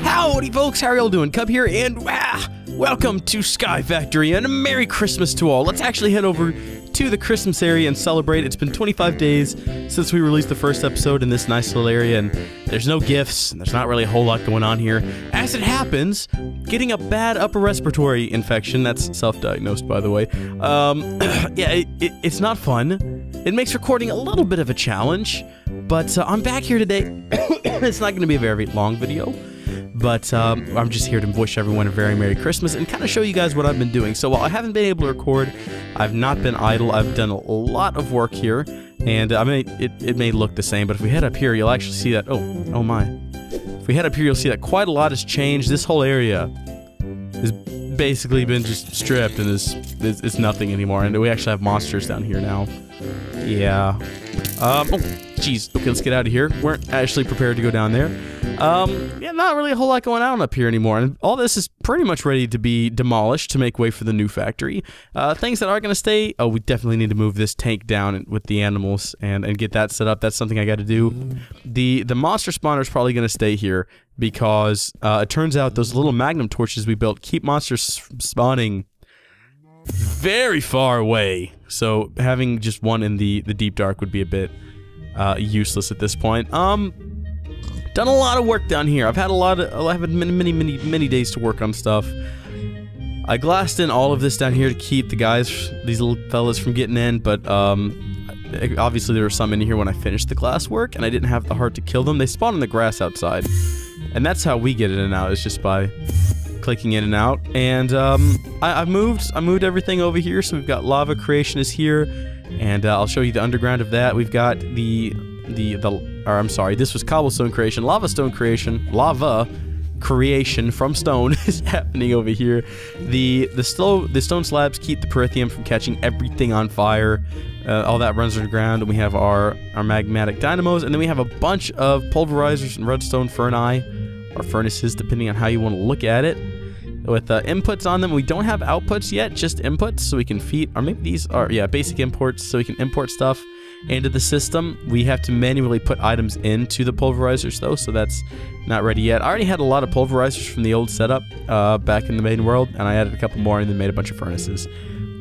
Howdy folks, how are y'all doing? Cub here, and welcome to Sky Factory, and a Merry Christmas to all. Let's actually head over to the Christmas area and celebrate. It's been 25 days since we released the first episode in this nice little area, and there's no gifts, and there's not really a whole lot going on here. As it happens, getting a bad upper respiratory infection, that's self-diagnosed by the way, yeah, it's not fun. It makes recording a little bit of a challenge, but I'm back here today. It's not going to be a very long video, but I'm just here to wish everyone a very Merry Christmas and kind of show you guys what I've been doing. So while I haven't been able to record, I've not been idle. I've done a lot of work here, and it may look the same, but if we head up here, you'll actually see that, oh my. If we head up here, you'll see that quite a lot has changed. This whole area has basically been just stripped, and it's nothing anymore, and we actually have monsters down here now. Yeah. Oh, jeez. Okay, let's get out of here. Weren't actually prepared to go down there. Yeah, not really a whole lot going on up here anymore. And all this is pretty much ready to be demolished to make way for the new factory. Things that are going to stay. Oh, we definitely need to move this tank down with the animals and get that set up. That's something I got to do. The monster spawner is probably going to stay here because it turns out those little magnum torches we built keep monsters spawning very far away, so having just one in the deep dark would be a bit useless at this point. Done a lot of work down here. I've had many days to work on stuff. I glassed in all of this down here to keep the guys, these little fellas, from getting in, but obviously there were some in here when I finished the glass work, and I didn't have the heart to kill them. They spawn in the grass outside, and that's how we get in and out, is just by clicking in and out. And I moved everything over here, so we've got lava creation is here, and I'll show you the underground of that. We've got I'm sorry, this was cobblestone creation. Lava creation from stone is happening over here. The stone slabs keep the perithium from catching everything on fire. All that runs underground, and we have our magmatic dynamos, and then we have a bunch of pulverizers and redstone furnaces, or furnaces, depending on how you want to look at it, with inputs on them. We don't have outputs yet, just inputs, so we can feed, or maybe these are, yeah, basic imports, so we can import stuff into the system. We have to manually put items into the pulverizers though, so that's not ready yet. I already had a lot of pulverizers from the old setup back in the main world, and I added a couple more and then made a bunch of furnaces.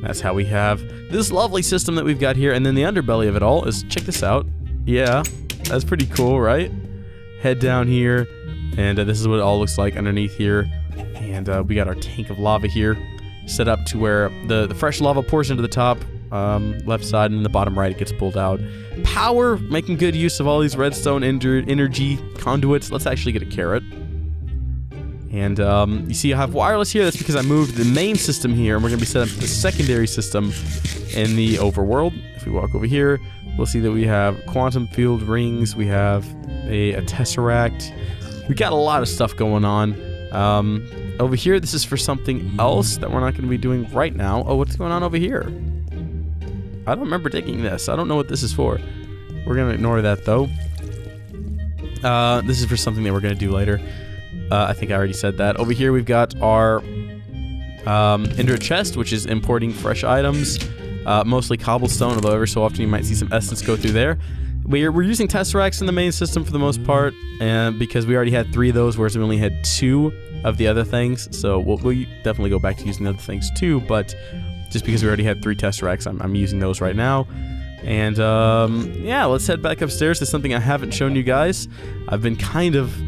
That's how we have this lovely system that we've got here. And then the underbelly of it all is, check this out. Yeah, that's pretty cool, right? Head down here, and this is what it all looks like underneath here. And we got our tank of lava here set up to where the fresh lava pours into the top left side, and in the bottom right it gets pulled out. Power, making good use of all these redstone energy conduits. Let's actually get a carrot. And you see I have wireless here. That's because I moved the main system here, and we're going to be setting up the secondary system in the overworld. If we walk over here, we'll see that we have quantum field rings, we have a tesseract. We got a lot of stuff going on. Over here, this is for something else that we're not going to be doing right now. Oh, what's going on over here? I don't remember taking this. I don't know what this is for. We're going to ignore that, though. This is for something that we're going to do later. I think I already said that. Over here, we've got our Ender chest, which is importing fresh items. Mostly cobblestone, although every so often you might see some essence go through there. We're using tesseracts in the main system for the most part, and because we already had 3 of those, whereas we only had 2 of the other things, so we'll definitely go back to using the other things too, but just because we already had 3 tesseracts, I'm using those right now. And yeah, let's head back upstairs to something I haven't shown you guys. I've been kind of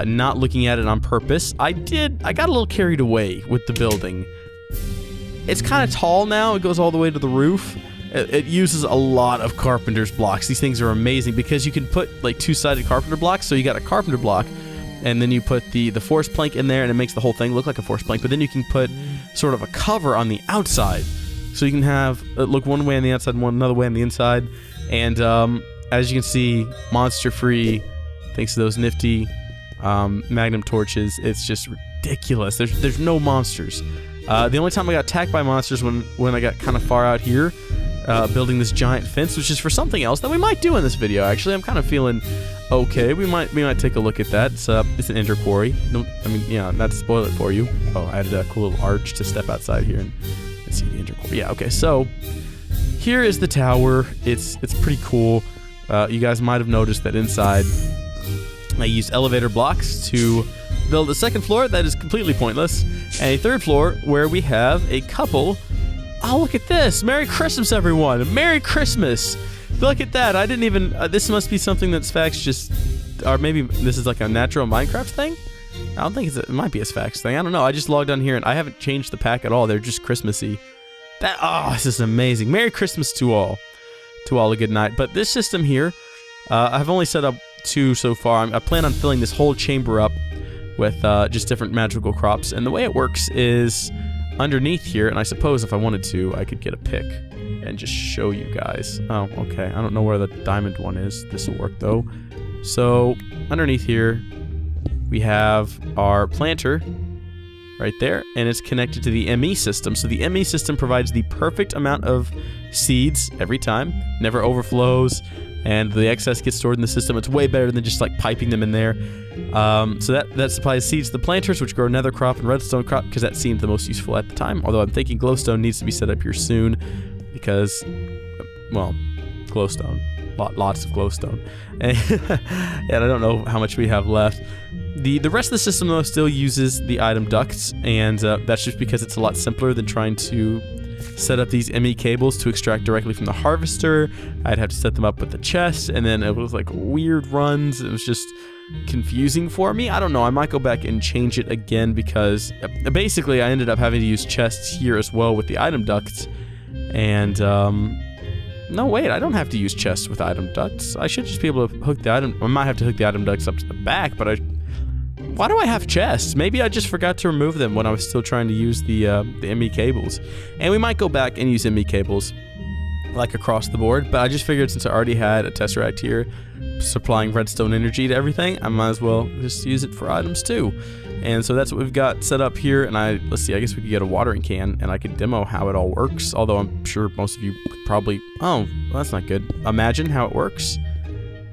not looking at it on purpose. I got a little carried away with the building. It's kind of tall now. It goes all the way to the roof. It uses a lot of carpenter's blocks. These things are amazing because you can put like 2-sided carpenter blocks. So you got a carpenter block, and then you put the force plank in there, and it makes the whole thing look like a force plank. But then you can put sort of a cover on the outside, so you can have it look one way on the outside and another way on the inside. And as you can see, monster free, thanks to those nifty magnum torches. It's just ridiculous. There's no monsters. The only time I got attacked by monsters when I got kind of far out here, building this giant fence, which is for something else that we might do in this video. Actually, I'm kind of feeling okay. We might take a look at that. It's an Ender Quarry. Not to spoil it for you. Oh, I added a cool little arch to step outside here and see the Ender Quarry. Yeah, okay. So here is the tower. It's pretty cool. You guys might have noticed that inside I used elevator blocks to build a second floor that is completely pointless, and a third floor where we have a couple. Oh, look at this! Merry Christmas, everyone! Merry Christmas! Look at that! I didn't even. This must be something that Sphax just, or maybe this is like a natural Minecraft thing. I don't think it might be a Sphax thing. I don't know. I just logged on here and I haven't changed the pack at all. They're just Christmassy. This is amazing. Merry Christmas to all. To all a good night. But this system here, I've only set up 2 so far. I plan on filling this whole chamber up with just different magical crops. And the way it works is underneath here, and I suppose if I wanted to, I could get a pick and just show you guys. Oh, okay. I don't know where the diamond one is. This will work though. So underneath here, we have our planter right there, and it's connected to the ME system. So the ME system provides the perfect amount of seeds every time, never overflows, and the excess gets stored in the system. It's way better than just like piping them in there. So that supplies seeds to the planters, which grow nether crop and redstone crop, because that seemed the most useful at the time. Although I'm thinking glowstone needs to be set up here soon, because, well, glowstone. Lots of glowstone. And I don't know how much we have left. The rest of the system, though, still uses the item ducts, and that's just because it's a lot simpler than trying to set up these ME cables to extract directly from the harvester. I'd have to set them up with the chest, and then it was like weird runs. It was just confusing for me. I don't know. I might go back and change it again, because basically I ended up having to use chests here as well with the item ducts, and no, wait, I don't have to use chests with item ducts. I should just be able to hook the item. I might have to hook the item ducts up to the back, but why do I have chests? Maybe I just forgot to remove them when I was still trying to use the ME cables. And we might go back and use ME cables, like across the board, but I just figured since I already had a Tesseract here supplying redstone energy to everything, I might as well just use it for items too. And so that's what we've got set up here, and let's see, I guess we could get a watering can, and I could demo how it all works, although I'm sure most of you could probably, oh, well, that's not good, imagine how it works.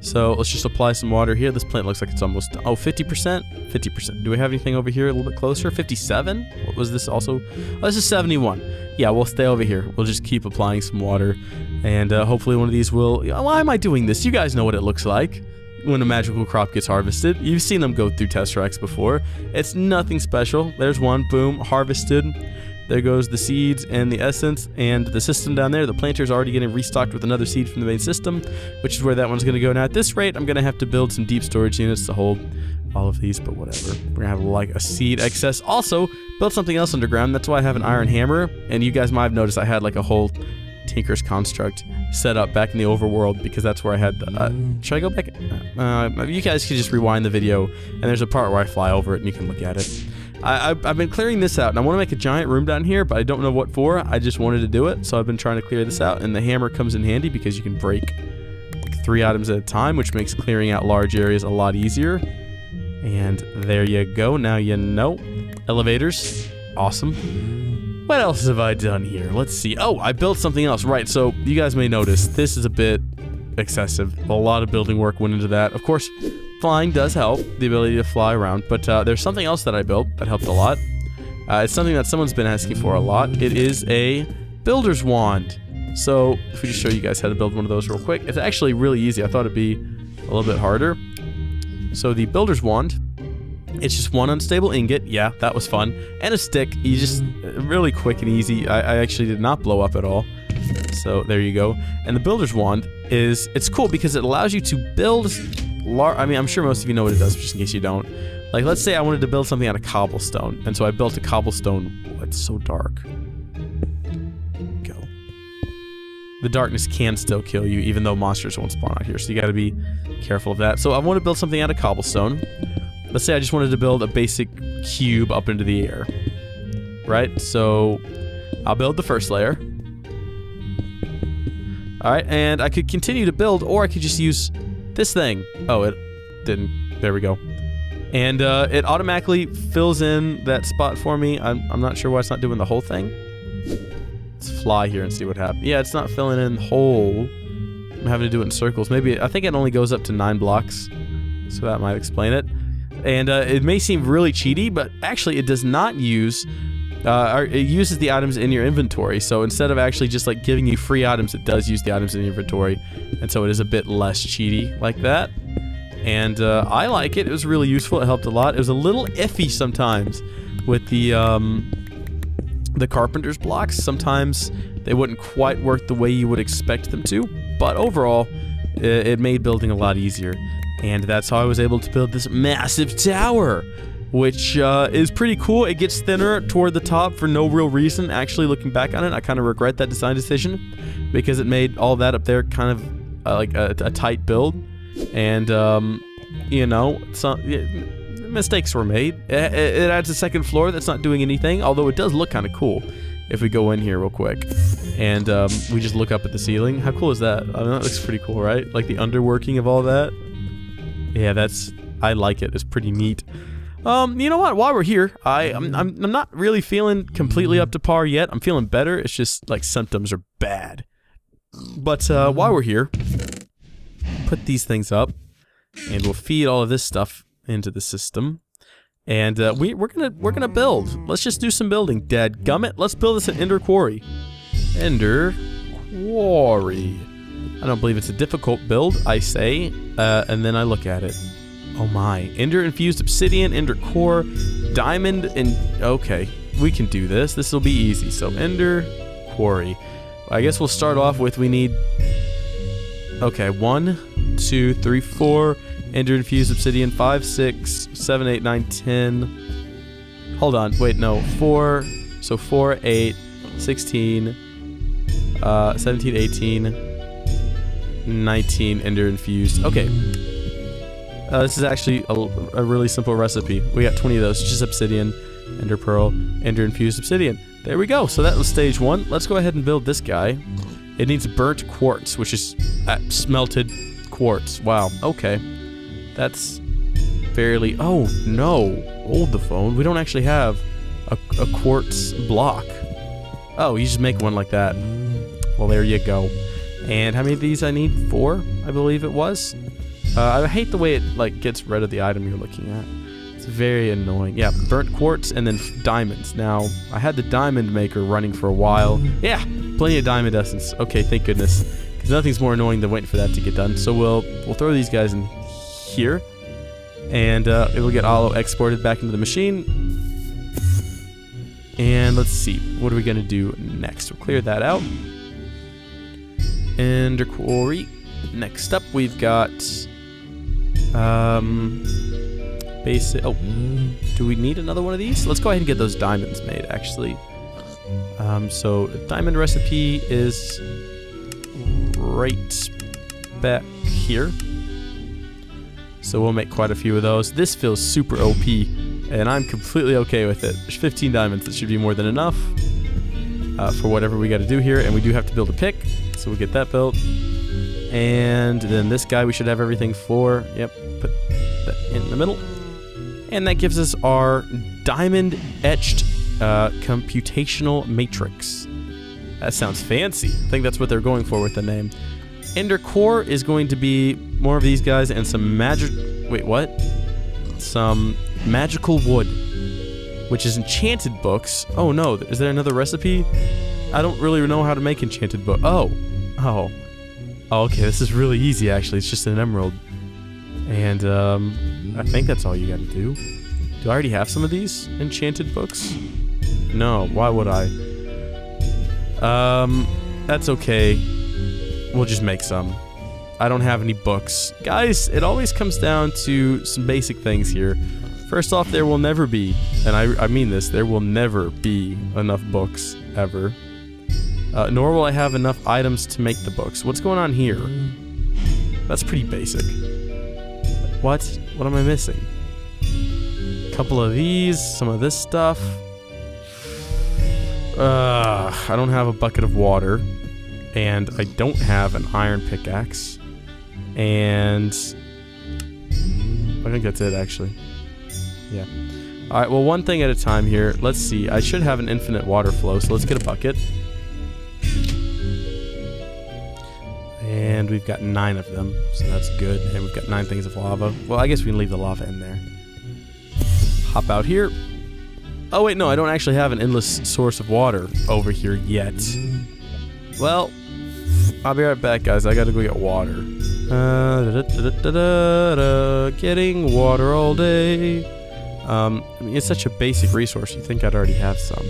So let's just apply some water here. This plant looks like it's almost, 50%? 50%. Do we have anything over here a little bit closer? 57? What was this also? Oh, this is 71. Yeah, we'll stay over here. We'll just keep applying some water, and hopefully one of these will, why am I doing this? You guys know what it looks like when a magical crop gets harvested. You've seen them go through Tesseracts before. It's nothing special. There's one, boom, harvested. There goes the seeds and the essence and the system down there. The planter's already getting restocked with another seed from the main system, which is where that one's going to go. Now at this rate, I'm going to have to build some deep storage units to hold all of these, but whatever. We're going to have like a seed excess. Also, build something else underground. That's why I have an iron hammer, and you guys might have noticed I had like a whole Tinker's Construct set up back in the overworld, because that's where I had the, should I go back? You guys can just rewind the video, and there's a part where I fly over it and you can look at it. I've been clearing this out, and I want to make a giant room down here, but I don't know what for. I just wanted to do it, so I've been trying to clear this out, and the hammer comes in handy because you can break like 3 items at a time, which makes clearing out large areas a lot easier. And there you go. Now you know. Elevators. Awesome. What else have I done here? Let's see. Oh, I built something else. Right, so you guys may notice this is a bit excessive. A lot of building work went into that. Of course, flying does help, the ability to fly around, but there's something else that I built that helped a lot. It's something that someone's been asking for a lot. It is a builder's wand. So, if we just show you guys how to build one of those real quick. It's actually really easy. I thought it'd be a little bit harder. So the builder's wand, it's just one unstable ingot. Yeah, that was fun. And a stick. You just, really quick and easy. I actually did not blow up at all. So there you go. And the builder's wand is, it's cool because it allows you to build I mean, I'm sure most of you know what it does, just in case you don't. Like, let's say I wanted to build something out of cobblestone, and so I built a cobblestone. Oh, it's so dark. Go. The darkness can still kill you, even though monsters won't spawn out here, so you gotta be careful of that. So I want to build something out of cobblestone. Let's say I just wanted to build a basic cube up into the air. Right? So I'll build the first layer. Alright, and I could continue to build, or I could just use this thing. Oh, it didn't. There we go. And it automatically fills in that spot for me. I'm not sure why it's not doing the whole thing. Let's fly here and see what happens. Yeah, it's not filling in the whole. I'm having to do it in circles. Maybe, I think it only goes up to 9 blocks. So that might explain it. And it may seem really cheaty, but actually it does not use it uses the items in your inventory. So instead of actually just like giving you free items, it does use the items in your inventory, and so it is a bit less cheaty like that. And I like it. It was really useful. It helped a lot. It was a little iffy sometimes with the carpenter's blocks. Sometimes they wouldn't quite work the way you would expect them to, but overall, it made building a lot easier. And that's how I was able to build this massive tower, which is pretty cool. It gets thinner toward the top for no real reason. Actually, looking back on it, I kind of regret that design decision, because it made all that up there kind of like a tight build. And, you know, mistakes were made. It adds a second floor that's not doing anything, although it does look kind of cool if we go in here real quick. And we just look up at the ceiling. How cool is that? I mean, that looks pretty cool, right? Like the underworking of all that. Yeah, I like it. It's pretty neat. You know what? While we're here, I'm not really feeling completely up to par yet. I'm feeling better. It's just like symptoms are bad. But while we're here, put these things up, and we'll feed all of this stuff into the system. And we're gonna build. Let's just do some building. Dadgummit, let's build this at Ender Quarry. Ender Quarry. I don't believe it's a difficult build, I say, and then I look at it. Oh my. Ender infused obsidian, Ender core, diamond, and okay, we can do this. This will be easy. So Ender Quarry. I guess we'll start off with we need. Okay, 1, 2, 3, 4. Ender infused obsidian. 5, 6, 7, 8, 9, 10. Hold on. Wait, no. 4. So 4, 8, 16, 17, 18, 19. Ender infused. Okay. This is actually a really simple recipe. We got 20 of those. Just obsidian, Ender pearl, Ender infused obsidian. There we go. So that was stage 1. Let's go ahead and build this guy. It needs burnt quartz, which is smelted quartz. Wow. Okay. That's fairly... Oh, no. Hold the phone. We don't actually have a quartz block. Oh, you just make one like that. Well, there you go. And how many of these I need? 4, I believe it was. I hate the way it like gets rid of the item you're looking at. It's very annoying. Yeah, burnt quartz and then diamonds. Now, I had the diamond maker running for a while. Yeah, plenty of diamond essence. Okay, thank goodness. Because nothing's more annoying than waiting for that to get done. So we'll throw these guys in here. And it will get auto exported back into the machine. And let's see. What are we going to do next? We'll clear that out. Ender Quarry. Next up, we've got... basic. Oh, do we need another one of these? Let's go ahead and get those diamonds made, actually. So a diamond recipe is right back here. So we'll make quite a few of those. This feels super OP, and I'm completely okay with it. There's 15 diamonds. That should be more than enough for whatever we got to do here, and we do have to build a pick, so we'll get that built. And then this guy we should have everything for. Yep, put that in the middle. And that gives us our diamond etched computational matrix. That sounds fancy. I think that's what they're going for with the name. Ender core is going to be more of these guys and some magic... Wait, what? Some magical wood, which is enchanted books. Oh no, is there another recipe? I don't really know how to make enchanted book. Oh, okay, this is really easy actually. It's just an emerald. And I think that's all you gotta do. Do I already have some of these enchanted books? No, why would I? That's okay. We'll just make some. I don't have any books. Guys, it always comes down to some basic things here. First off, there will never be, and I mean this, there will never be enough books, ever. Nor will I have enough items to make the books. What's going on here? That's pretty basic. What? What am I missing? A couple of these, some of this stuff. I don't have a bucket of water. And I don't have an iron pickaxe. And I think that's it, actually. Yeah. Alright, well, one thing at a time here. Let's see. I should have an infinite water flow, so let's get a bucket. And we've got 9 of them, so that's good. And we've got 9 things of lava. Well, I guess we can leave the lava in there. Hop out here. Oh wait, no, I don't actually have an endless source of water over here yet. Well, I'll be right back, guys. I gotta go get water. Getting water all day. I mean, it's such a basic resource. You think I'd already have some.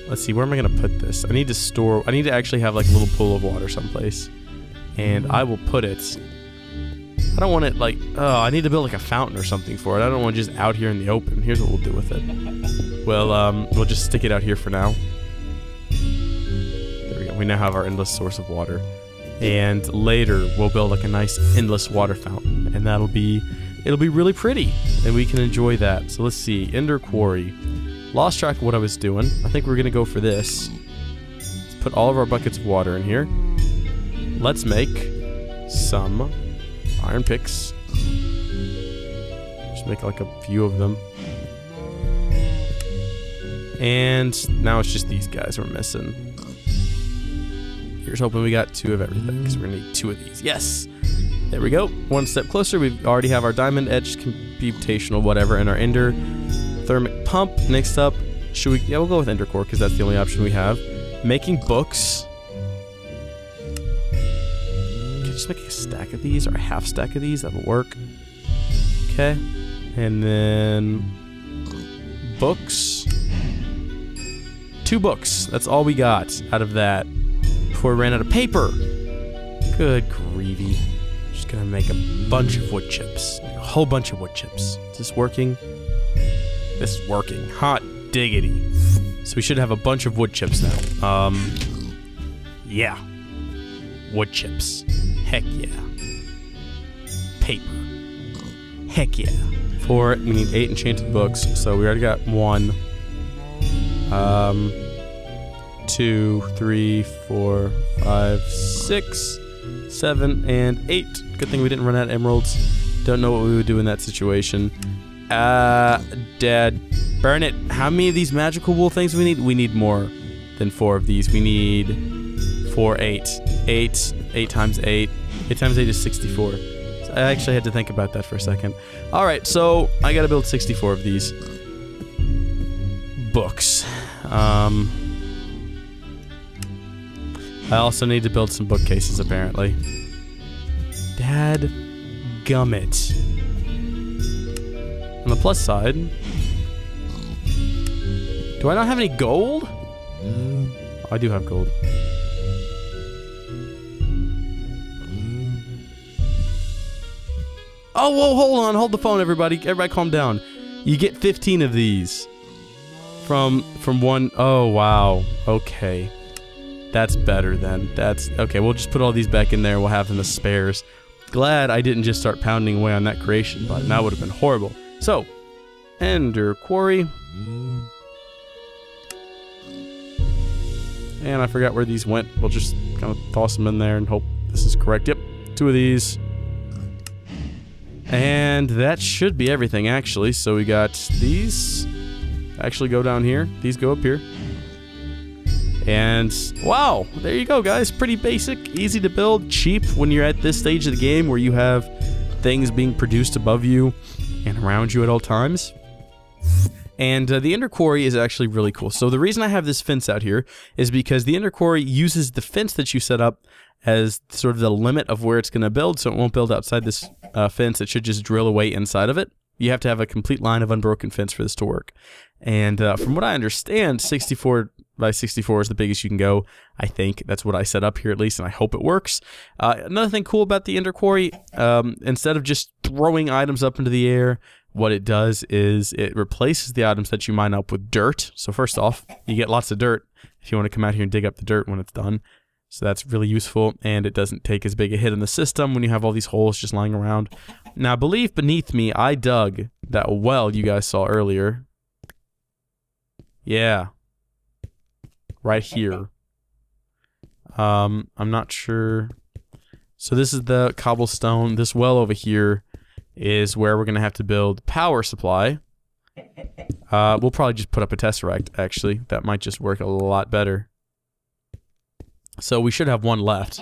Let's see, where am I gonna put this? I need to actually have like a little pool of water someplace. And I will put it... I don't want it like... Oh, I need to build like a fountain or something for it. I don't want it just out here in the open. Here's what we'll do with it. Well, we'll just stick it out here for now. There we go. We now have our endless source of water. And later, we'll build like a nice endless water fountain. And that'll be... It'll be really pretty. And we can enjoy that. So let's see. Ender Quarry. Lost track of what I was doing. I think we're gonna go for this. Let's put all of our buckets of water in here. Let's make some iron picks. Just make like a few of them. And now it's just these guys we're missing. Here's hoping we got 2 of everything, because we're gonna need 2 of these. Yes! There we go. One step closer. We already have our diamond etched computational whatever and our ender thermic pump. Next up, should we... Yeah, we'll go with ender core, because that's the only option we have. Making books. Can I just make a stack of these, or a half stack of these? That'll work. Okay. And then... Books. 2 books. That's all we got out of that. Before we ran out of paper. Good gravy. Just gonna make a bunch of wood chips. A whole bunch of wood chips. Is this working? This is working. Hot diggity. So we should have a bunch of wood chips now. Yeah. Wood chips. Heck yeah. Paper. Heck yeah. For it, we need 8 enchanted books, so we already got 1. 2, 3, 4, 5, 6, 7, and 8. Good thing we didn't run out of emeralds. Don't know what we would do in that situation. Dad, burn it. How many of these magical wool things do we need? We need more than 4 of these. We need 4, 8. 8 times 8. 8 times 8 is 64. So I actually had to think about that for a second. Alright, so I gotta build 64 of these books. I also need to build some bookcases, apparently. Dad gummit. On the plus side, do I not have any gold? Oh, I do have gold. Oh, whoa, hold on, hold the phone, everybody. Everybody calm down. You get 15 of these from one. Oh, wow. Okay. That's better then. That's okay. We'll just put all these back in there. We'll have them as spares. Glad I didn't just start pounding away on that creation button. That would have been horrible. So, Ender Quarry. And I forgot where these went. We'll just kind of toss them in there and hope this is correct. Yep, 2 of these. And that should be everything, actually. So we got these. Actually go down here. These go up here. And wow, there you go, guys. Pretty basic, easy to build, cheap when you're at this stage of the game where you have things being produced above you and around you at all times. And the Ender Quarry is actually really cool. So the reason I have this fence out here is because the Ender Quarry uses the fence that you set up as sort of the limit of where it's going to build, so it won't build outside this fence. It should just drill away inside of it. You have to have a complete line of unbroken fence for this to work. And from what I understand, 64 by 64 is the biggest you can go. I think that's what I set up here at least, and I hope it works. Another thing cool about the Ender Quarry, instead of just throwing items up into the air, what it does is it replaces the items that you mine up with dirt. So first off, you get lots of dirt if you want to come out here and dig up the dirt when it's done. So that's really useful, and it doesn't take as big a hit in the system when you have all these holes just lying around. Now, I believe beneath me, I dug that well you guys saw earlier. Yeah. Right here. I'm not sure. So this is the cobblestone. This well over here is where we're going to have to build power supply. We'll probably just put up a tesseract, actually. That might just work a lot better. So we should have 1 left.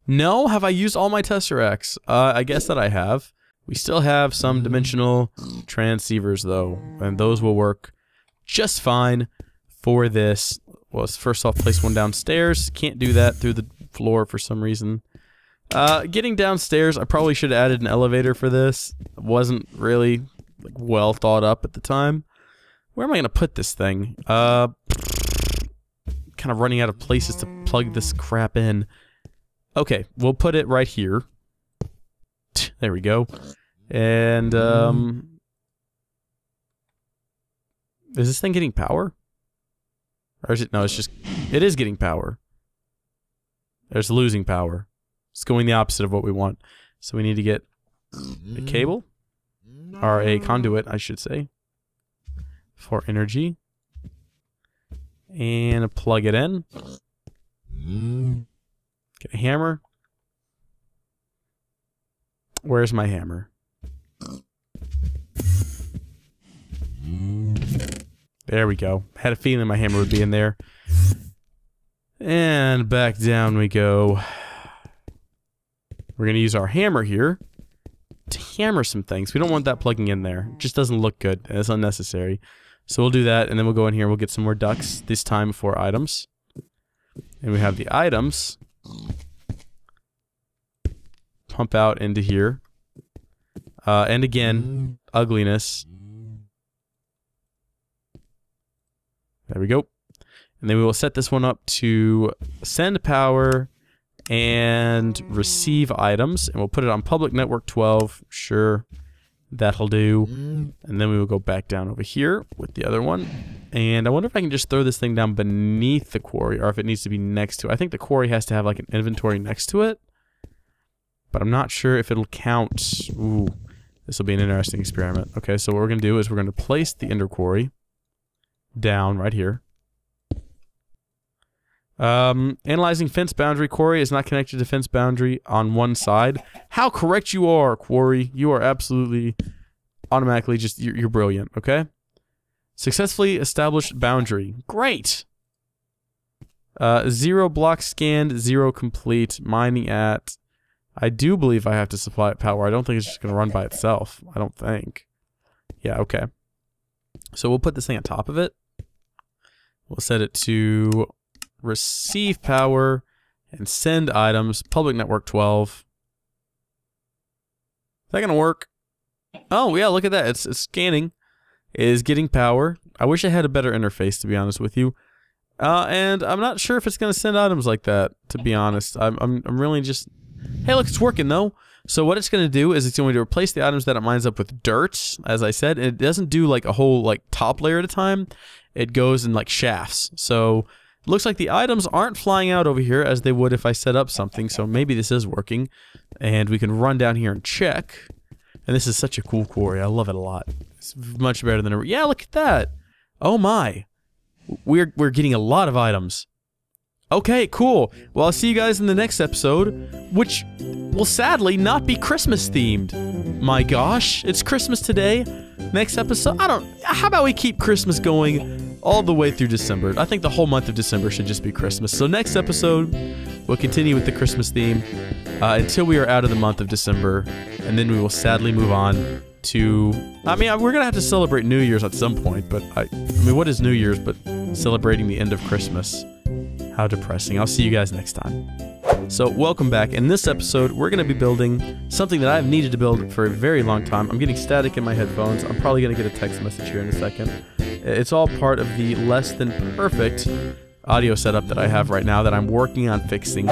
No? Have I used all my tesseracts? I guess that I have. We still have some dimensional transceivers, though, and those will work just fine for this. Well, let's first off place one downstairs. Can't do that through the floor for some reason. Getting downstairs, I probably should have added an elevator for this. It wasn't really like, well thought up at the time. Where am I going to put this thing? Kind of running out of places to plug this crap in. Okay, we'll put it right here. There we go. And, is this thing getting power? Or is it? No, it's just... It is getting power. There's losing power. It's going the opposite of what we want. So we need to get a cable. Or a conduit, I should say. For energy. And plug it in. Get a hammer. Where's my hammer? There we go. Had a feeling my hammer would be in there. And back down we go. We're going to use our hammer here to hammer some things. We don't want that plugging in there. It just doesn't look good. It's unnecessary. So we'll do that, and then we'll go in here. We'll get some more ducts, this time for items. And we have the items. Pump out into here. And again, ugliness. There we go. And then we will set this one up to send power and receive items. And we'll put it on public network 12. Sure. That'll do. And then we will go back down over here with the other one. And I wonder if I can just throw this thing down beneath the quarry or if it needs to be next to it. I think the quarry has to have like an inventory next to it. But I'm not sure if it'll count. Ooh. This will be an interesting experiment. Okay, so what we're going to do is we're going to place the Ender Quarry down right here. Analyzing fence boundary. Quarry is not connected to fence boundary on one side. How correct you are, Quarry. You are absolutely automatically just, you're brilliant, okay? Successfully established boundary. Great! 0 blocks scanned, 0 complete. Mining at... I do believe I have to supply it power. I don't think it's just going to run by itself. I don't think. Yeah, okay. So we'll put this thing on top of it. We'll set it to receive power and send items. Public network 12. Is that going to work? Oh, yeah, look at that. It's scanning. It is getting power. I wish I had a better interface, to be honest with you. And I'm not sure if it's going to send items like that, to be honest. I'm really just... Hey, look, it's working, though. So what it's going to do is it's going to replace the items that it mines up with dirt, as I said. And it doesn't do, like, a whole, like, top layer at a time. It goes in, like, shafts. So it looks like the items aren't flying out over here as they would if I set up something. So maybe this is working. And we can run down here and check. And this is such a cool quarry. I love it a lot. It's much better than ever. Yeah, look at that. Oh, my. We're getting a lot of items. Okay, cool. Well, I'll see you guys in the next episode, which will sadly not be Christmas themed. My gosh, it's Christmas today. Next episode, how about we keep Christmas going all the way through December? I think the whole month of December should just be Christmas. So next episode, we'll continue with the Christmas theme until we are out of the month of December, and then we will sadly move on to... I mean, we're gonna have to celebrate New Year's at some point, but I mean, what is New Year's but celebrating the end of Christmas? How depressing. I'll see you guys next time. So, welcome back. In this episode, we're going to be building something that I've needed to build for a very long time. I'm getting static in my headphones. I'm probably going to get a text message here in a second. It's all part of the less than perfect audio setup that I have right now that I'm working on fixing.